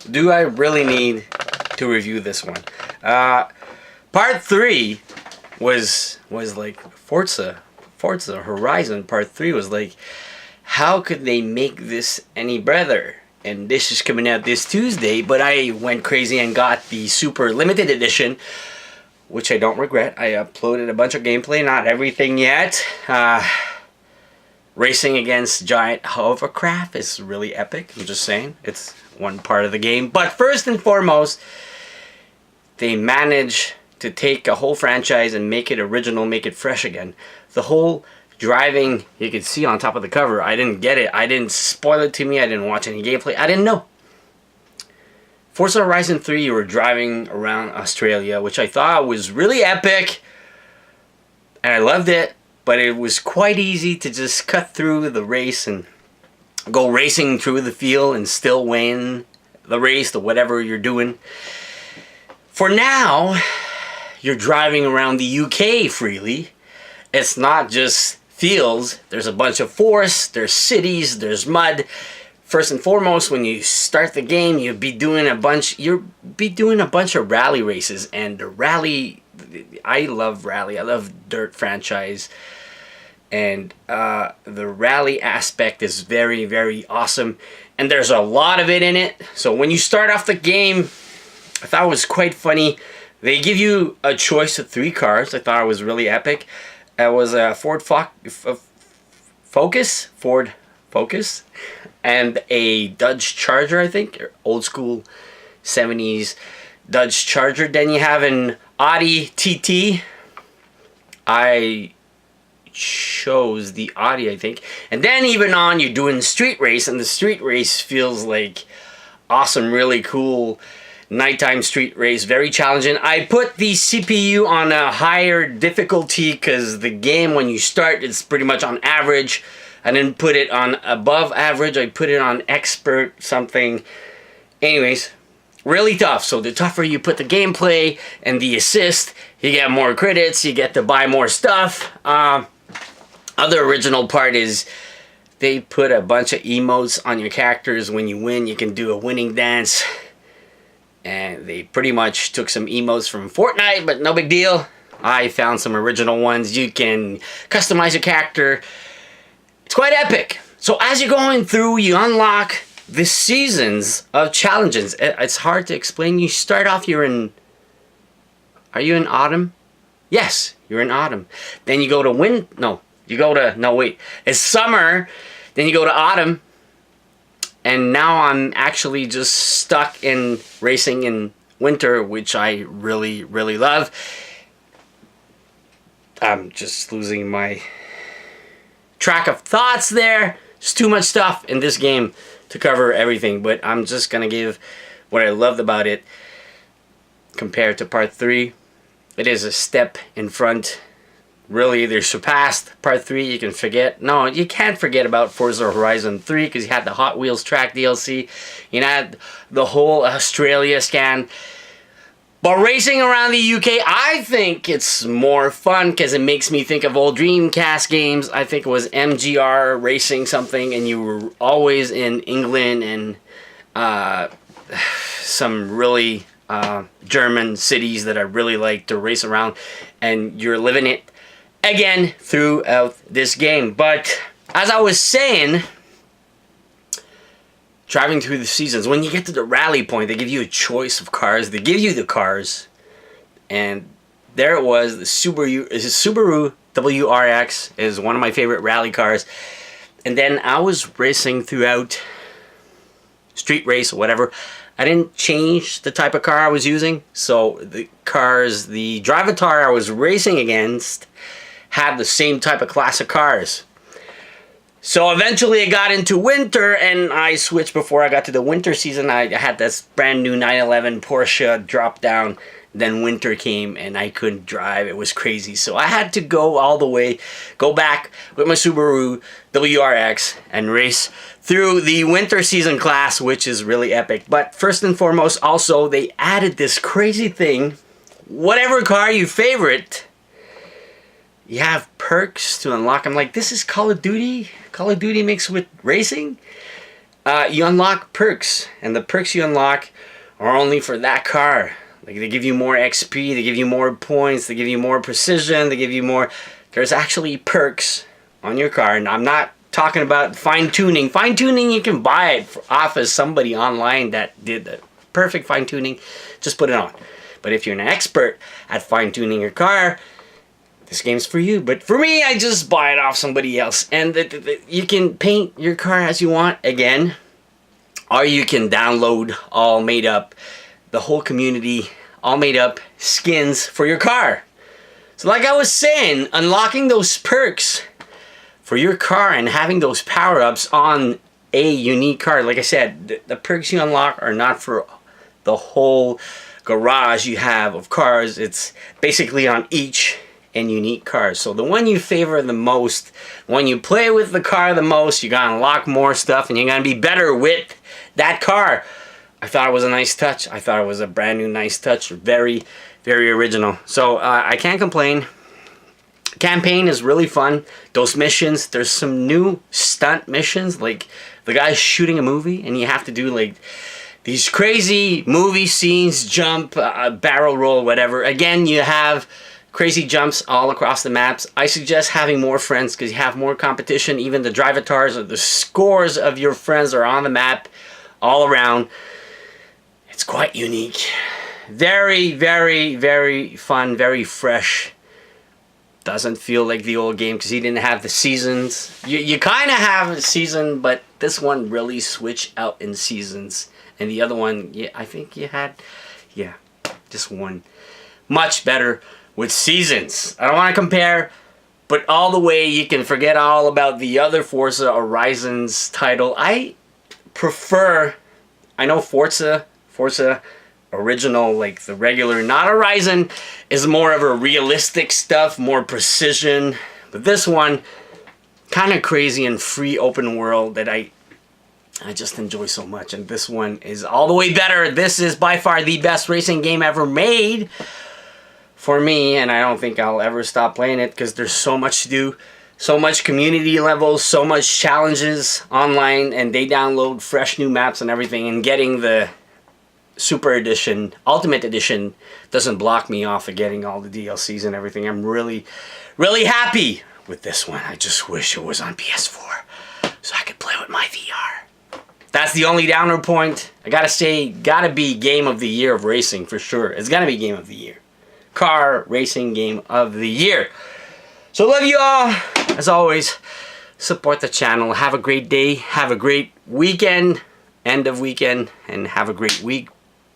do I really need to review this one? Part 3 was like Forza Horizon. Part 3 was like, how could they make this any better? And this is coming out this Tuesday, but I went crazy and got the super limited edition, which I don't regret. I uploaded a bunch of gameplay, not everything yet. Racing against giant hovercraft is really epic. I'm just saying, it's one part of the game. But first and foremost, they managed to take a whole franchise and make it original, make it fresh again. The whole driving, you can see on top of the cover, I didn't get it. I didn't spoil it to me. I didn't watch any gameplay. I didn't know. Forza Horizon 3, you were driving around Australia, which I thought was really epic. And I loved it. But it was quite easy to just cut through the race and go racing through the field and still win the race or whatever you're doing. For now, you're driving around the UK freely. It's not just fields. There's a bunch of forests, there's cities, there's mud. First and foremost, when you start the game, you'll be doing a bunch of rally races. And the rally, I love rally. I love dirt franchise. And the rally aspect is very, very awesome. And there's a lot of it in it. So when you start off the game, I thought it was quite funny. They give you a choice of 3 cars. I thought it was really epic. It was a Ford Focus, and a Dodge Charger, I think. Old school 70s Dodge Charger. Then you have an Audi TT. I chose the Audi, I think. And then even on, you're doing street race, and the street race feels like awesome, really cool nighttime street race, very challenging. I put the CPU on a higher difficulty because the game, when you start, it's pretty much on average. I didn't put it on above average. I put it on expert something. Anyways, really tough. So the tougher you put the gameplay and the assist, you get more credits, you get to buy more stuff. Other original part is they put a bunch of emotes on your characters. When you win, you can do a winning dance. And they pretty much took some emotes from Fortnite, but no big deal. I found some original ones. You can customize your character. It's quite epic. So as you're going through, you unlock the seasons of challenges. It's hard to explain. You start off, are you in autumn? Yes, you're in autumn. Then you go to it's summer. Then you go to autumn. And now I'm actually just stuck in racing in winter, which I really, really love. I'm just losing my track of thoughts there. There's too much stuff in this game to cover everything, but I'm just going to give what I loved about it compared to Part 3. It is a step in front. Really, they surpassed Part 3. You can forget. No, you can't forget about Forza Horizon 3 because you had the Hot Wheels track DLC. You had the whole Australia scan. But racing around the UK, I think it's more fun because it makes me think of old Dreamcast games. I think it was MGR Racing something, and you were always in England and some really German cities that I really like to race around, and you're living it again throughout this game. But as I was saying, driving through the seasons, when you get to the rally point, they give you a choice of cars. They give you the cars, and there it was. The Subaru WRX is one of my favorite rally cars. And then I was racing throughout, street race or whatever. I didn't change the type of car I was using, so the Drivatar I was racing against had the same type of classic cars. So eventually I got into winter, and I switched before I got to the winter season. I had this brand new 911 Porsche drop down. Then winter came and I couldn't drive. It was crazy. So I had to go all the way, go back with my Subaru WRX and race through the winter season class, which is really epic. But first and foremost, also, they added this crazy thing. Whatever car you favorite, you have perks to unlock. I'm like, this is Call of Duty? Call of Duty mixed with racing? you unlock perks, and the perks you unlock are only for that car. Like, they give you more XP, they give you more points, they give you more precision, they give you more... There's actually perks on your car, and I'm not talking about fine-tuning. Fine-tuning, you can buy it off of somebody online that did the perfect fine-tuning. Just put it on. But if you're an expert at fine-tuning your car, this game's for you. But for me, I just buy it off somebody else. And you can paint your car as you want again, or you can download all made up, the whole community, all made up skins for your car. So like I was saying, unlocking those perks for your car and having those power-ups on a unique car. Like I said, the perks you unlock are not for the whole garage you have of cars. It's basically on each and unique cars. So the one you favor the most, when you play with the car the most, you're gonna unlock more stuff and you're gonna be better with that car. I thought it was a nice touch. I thought it was a brand new nice touch. Very, very original. So I can't complain. Campaign is really fun. Those missions, there's some new stunt missions, like the guy's shooting a movie and you have to do like these crazy movie scenes, jump, barrel roll, whatever. Again, you have crazy jumps all across the maps. I suggest having more friends because you have more competition. Even the drivatars or the scores of your friends are on the map all around. It's quite unique. Very, very, very fun, very fresh. Doesn't feel like the old game because he didn't have the seasons. You kind of have a season, but this one really switched out in seasons. And the other one, yeah, I think you had, yeah, this one much better with seasons. I don't want to compare, but all the way you can forget all about the other Forza Horizons title. I prefer, I know Forza original, like the regular, not Horizon, is more of a realistic stuff, more precision. But this one, kind of crazy and free open world that I just enjoy so much. And this one is all the way better. This is by far the best racing game ever made for me, and I don't think I'll ever stop playing it because there's so much to do. So much community levels, so much challenges online, and they download fresh new maps and everything, and getting the Super Edition, Ultimate Edition doesn't block me off of getting all the DLCs and everything. I'm really, really happy with this one. I just wish it was on PS4 so I could play with my VR. That's the only downer point. I gotta say, gotta be Game of the Year of racing for sure. It's gotta be Game of the Year. Car racing Game of the Year. So love you all. As always, support the channel. Have a great day. Have a great weekend. End of weekend. And have a great week.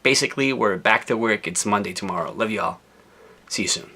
Basically, we're back to work. It's Monday tomorrow. Love you all. See you soon.